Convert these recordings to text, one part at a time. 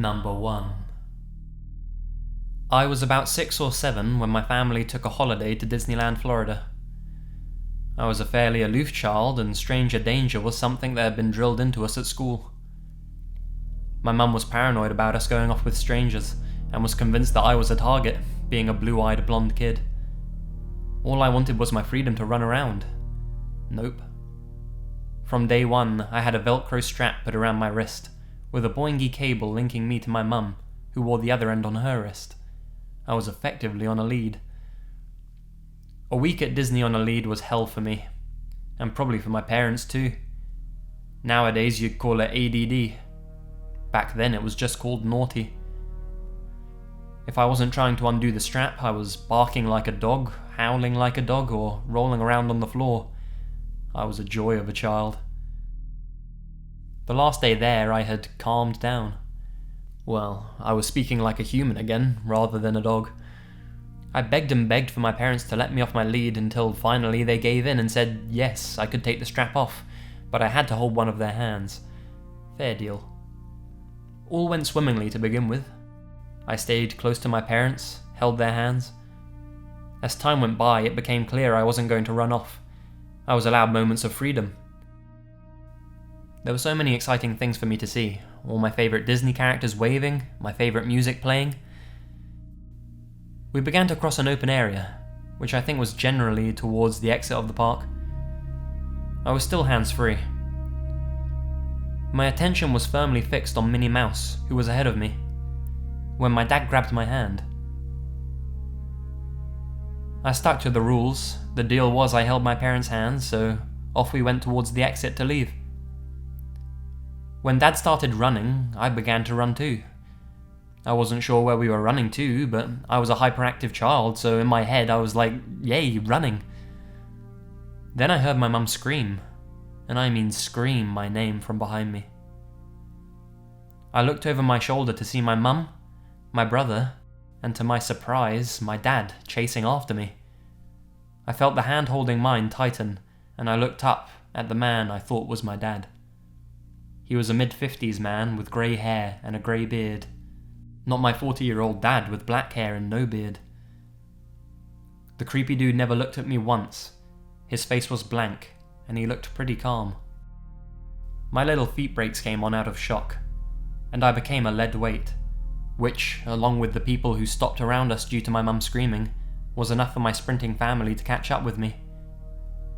Number 1. I was about 6 or 7 when my family took a holiday to Disneyland, Florida. I was a fairly aloof child, and stranger danger was something that had been drilled into us at school. My mum was paranoid about us going off with strangers, and was convinced that I was a target, being a blue-eyed blonde kid. All I wanted was my freedom to run around. Nope. From day one, I had a Velcro strap put around my wrist, with a boingy cable linking me to my mum, who wore the other end on her wrist. I was effectively on a lead. A week at Disney on a lead was hell for me, and probably for my parents too. Nowadays you'd call it ADD. Back then it was just called naughty. If I wasn't trying to undo the strap, I was barking like a dog, howling like a dog, or rolling around on the floor. I was a joy of a child. The last day there I had calmed down. Well, I was speaking like a human again, rather than a dog. I begged and begged for my parents to let me off my lead until finally they gave in and said yes, I could take the strap off, but I had to hold one of their hands. Fair deal. All went swimmingly to begin with. I stayed close to my parents, held their hands. As time went by, it became clear I wasn't going to run off. I was allowed moments of freedom. There were so many exciting things for me to see. All my favourite Disney characters waving, my favourite music playing. We began to cross an open area, which I think was generally towards the exit of the park. I was still hands-free. My attention was firmly fixed on Minnie Mouse, who was ahead of me, when my dad grabbed my hand. I stuck to the rules. The deal was I held my parents' hands, so off we went towards the exit to leave. When Dad started running, I began to run too. I wasn't sure where we were running to, but I was a hyperactive child, so in my head I was like, yay, running. Then I heard my mum scream, and I mean scream my name from behind me. I looked over my shoulder to see my mum, my brother, and to my surprise, my dad chasing after me. I felt the hand holding mine tighten, and I looked up at the man I thought was my dad. He was a mid-50s man with grey hair and a grey beard. Not my 40-year-old dad with black hair and no beard. The creepy dude never looked at me once. His face was blank, and he looked pretty calm. My little feet brakes came on out of shock, and I became a lead weight, which, along with the people who stopped around us due to my mum screaming, was enough for my sprinting family to catch up with me.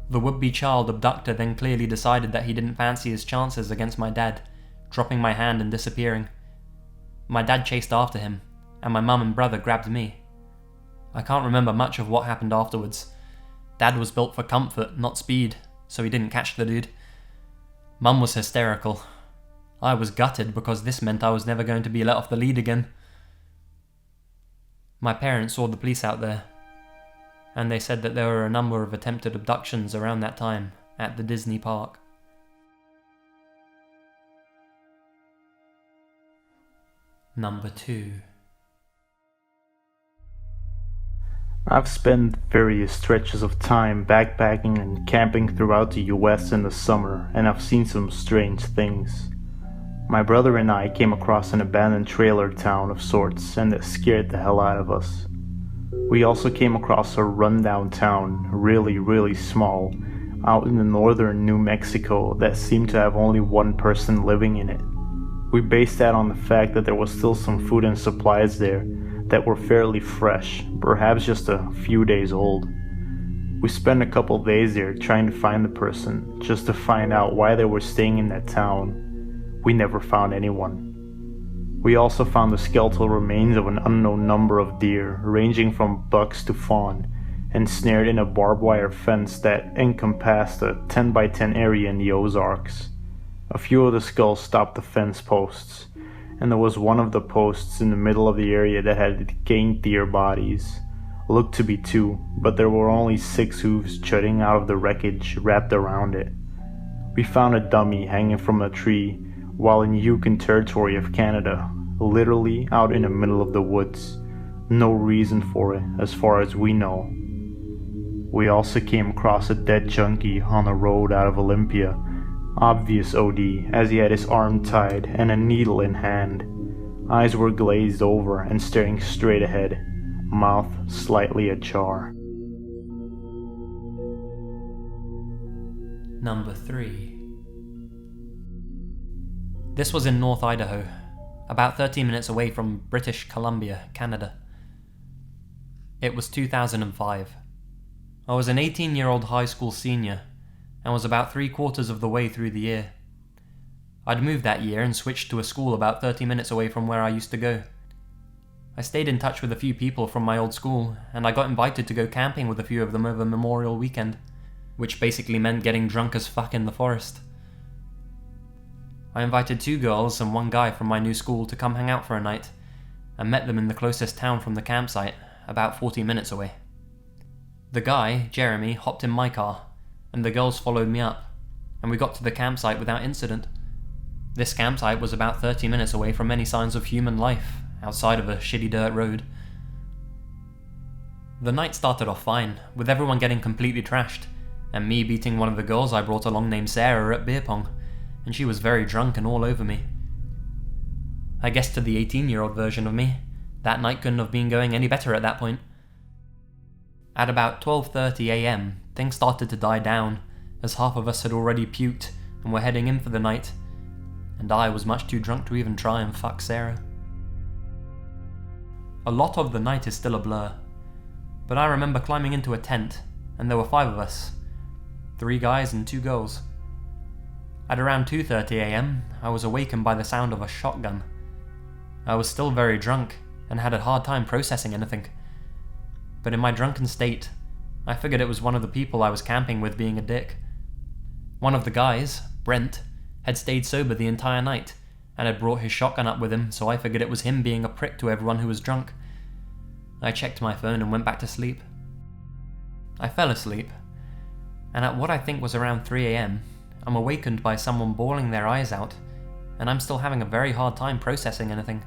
The would-be child abductor then clearly decided that he didn't fancy his chances against my dad, dropping my hand and disappearing. My dad chased after him, and my mum and brother grabbed me. I can't remember much of what happened afterwards. Dad was built for comfort, not speed, so he didn't catch the dude. Mum was hysterical. I was gutted because this meant I was never going to be let off the lead again. My parents saw the police out there, and they said that there were a number of attempted abductions around that time at the Disney park. Number 2. I've spent various stretches of time backpacking and camping throughout the US in the summer, and I've seen some strange things. My brother and I came across an abandoned trailer town of sorts, and it scared the hell out of us. We also came across a rundown town, really small, out in the northern New Mexico that seemed to have only one person living in it. We based that on the fact that there was still some food and supplies there that were fairly fresh, perhaps just a few days old. We spent a couple days there trying to find the person, just to find out why they were staying in that town. We never found anyone. We also found the skeletal remains of an unknown number of deer, ranging from bucks to fawn, ensnared in a barbed wire fence that encompassed a 10 by 10 area in the Ozarks. A few of the skulls stopped the fence posts, and there was one of the posts in the middle of the area that had decaying deer bodies. Looked to be 2, but there were only 6 hooves jutting out of the wreckage wrapped around it. We found a dummy hanging from a tree while in Yukon Territory of Canada, literally out in the middle of the woods. No reason for it, as far as we know. We also came across a dead junkie on a road out of Olympia. Obvious OD, as he had his arm tied and a needle in hand. Eyes were glazed over and staring straight ahead, mouth slightly ajar. Number 3. This was in North Idaho, about 30 minutes away from British Columbia, Canada. It was 2005. I was an 18-year-old high school senior and was about 3/4 of the way through the year. I'd moved that year and switched to a school about 30 minutes away from where I used to go. I stayed in touch with a few people from my old school, and I got invited to go camping with a few of them over Memorial Weekend, which basically meant getting drunk as fuck in the forest. I invited 2 girls and 1 guy from my new school to come hang out for a night, and met them in the closest town from the campsite, about 40 minutes away. The guy, Jeremy, hopped in my car, and the girls followed me up, and we got to the campsite without incident. This campsite was about 30 minutes away from any signs of human life, outside of a shitty dirt road. The night started off fine, with everyone getting completely trashed, and me beating one of the girls I brought along named Sarah at beer pong, and she was very drunk and all over me. I guess to the 18-year-old version of me, that night couldn't have been going any better at that point. At about 12:30 AM, things started to die down, as half of us had already puked and were heading in for the night, and I was much too drunk to even try and fuck Sarah. A lot of the night is still a blur, but I remember climbing into a tent, and there were 5 of us, 3 guys and 2 girls. At around 2:30 AM, I was awakened by the sound of a shotgun. I was still very drunk, and had a hard time processing anything. But in my drunken state, I figured it was one of the people I was camping with being a dick. One of the guys, Brent, had stayed sober the entire night, and had brought his shotgun up with him, so I figured it was him being a prick to everyone who was drunk. I checked my phone and went back to sleep. I fell asleep, and at what I think was around 3 AM, I'm awakened by someone bawling their eyes out, and I'm still having a very hard time processing anything.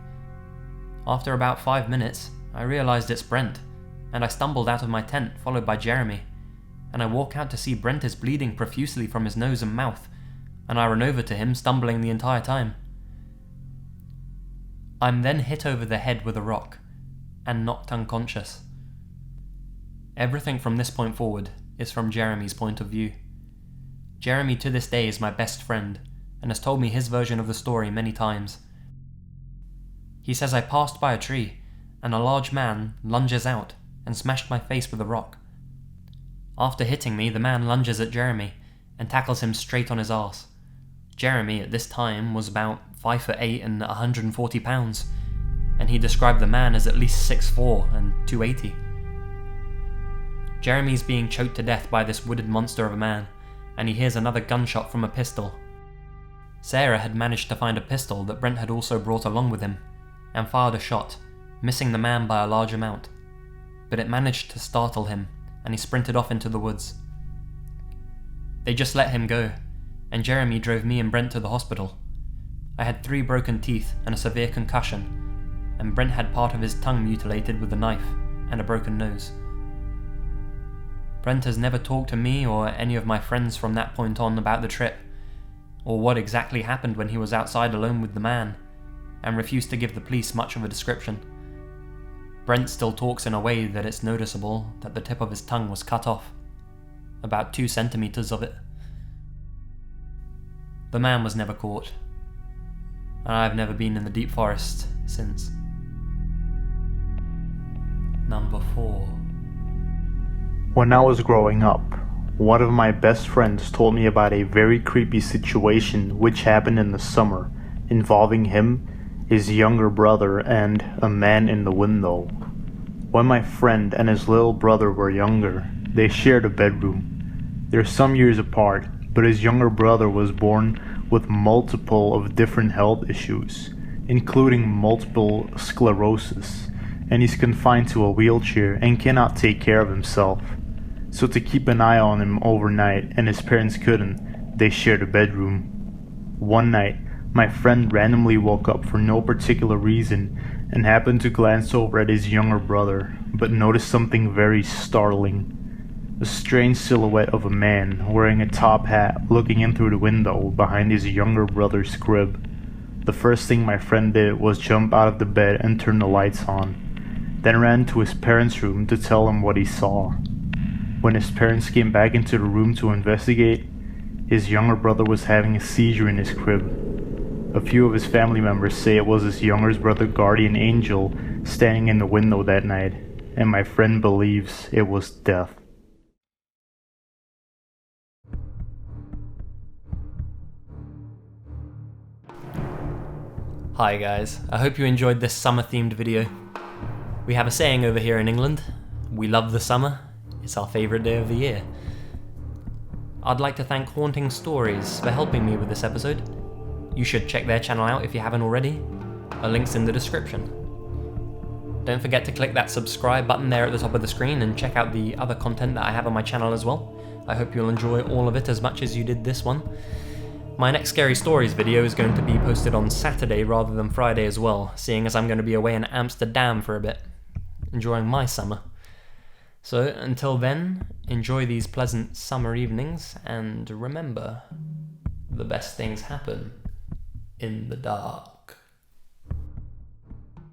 After about 5 minutes, I realized it's Brent, and I stumbled out of my tent, followed by Jeremy, and I walk out to see Brent is bleeding profusely from his nose and mouth, and I run over to him, stumbling the entire time. I'm then hit over the head with a rock, and knocked unconscious. Everything from this point forward is from Jeremy's point of view. Jeremy to this day is my best friend, and has told me his version of the story many times. He says I passed by a tree, and a large man lunges out and smashed my face with a rock. After hitting me, the man lunges at Jeremy and tackles him straight on his arse. Jeremy at this time was about 5'8" and 140 pounds, and he described the man as at least 6'4" and 280. Jeremy's being choked to death by this wooded monster of a man, and he hears another gunshot from a pistol. Sarah had managed to find a pistol that Brent had also brought along with him, and fired a shot, missing the man by a large amount, but it managed to startle him, and he sprinted off into the woods. They just let him go, and Jeremy drove me and Brent to the hospital. I had 3 broken teeth and a severe concussion, and Brent had part of his tongue mutilated with a knife, and a broken nose. Brent has never talked to me or any of my friends from that point on about the trip, or what exactly happened when he was outside alone with the man, and refused to give the police much of a description. Brent still talks in a way that it's noticeable that the tip of his tongue was cut off, about 2 centimeters of it. The man was never caught, and I've never been in the deep forest since. Number 4. When I was growing up, one of my best friends told me about a very creepy situation which happened in the summer, involving him, his younger brother, and a man in the window. When my friend and his little brother were younger, they shared a bedroom. They're some years apart, but his younger brother was born with multiple of different health issues, including multiple sclerosis, and he's confined to a wheelchair and cannot take care of himself. So to keep an eye on him overnight, and his parents couldn't, they shared a bedroom. One night, my friend randomly woke up for no particular reason and happened to glance over at his younger brother, but noticed something very startling. A strange silhouette of a man wearing a top hat looking in through the window behind his younger brother's crib. The first thing my friend did was jump out of the bed and turn the lights on, then ran to his parents' room to tell them what he saw. When his parents came back into the room to investigate, his younger brother was having a seizure in his crib. A few of his family members say it was his younger brother guardian angel standing in the window that night, and my friend believes it was death. Hi guys, I hope you enjoyed this summer themed video. We have a saying over here in England, we love the summer, it's our favourite day of the year. I'd like to thank Haunting Stories for helping me with this episode. You should check their channel out if you haven't already. A link's in the description. Don't forget to click that subscribe button there at the top of the screen and check out the other content that I have on my channel as well. I hope you'll enjoy all of it as much as you did this one. My next Scary Stories video is going to be posted on Saturday rather than Friday as well, seeing as I'm going to be away in Amsterdam for a bit, enjoying my summer. So until then, enjoy these pleasant summer evenings, and remember, the best things happen in the dark.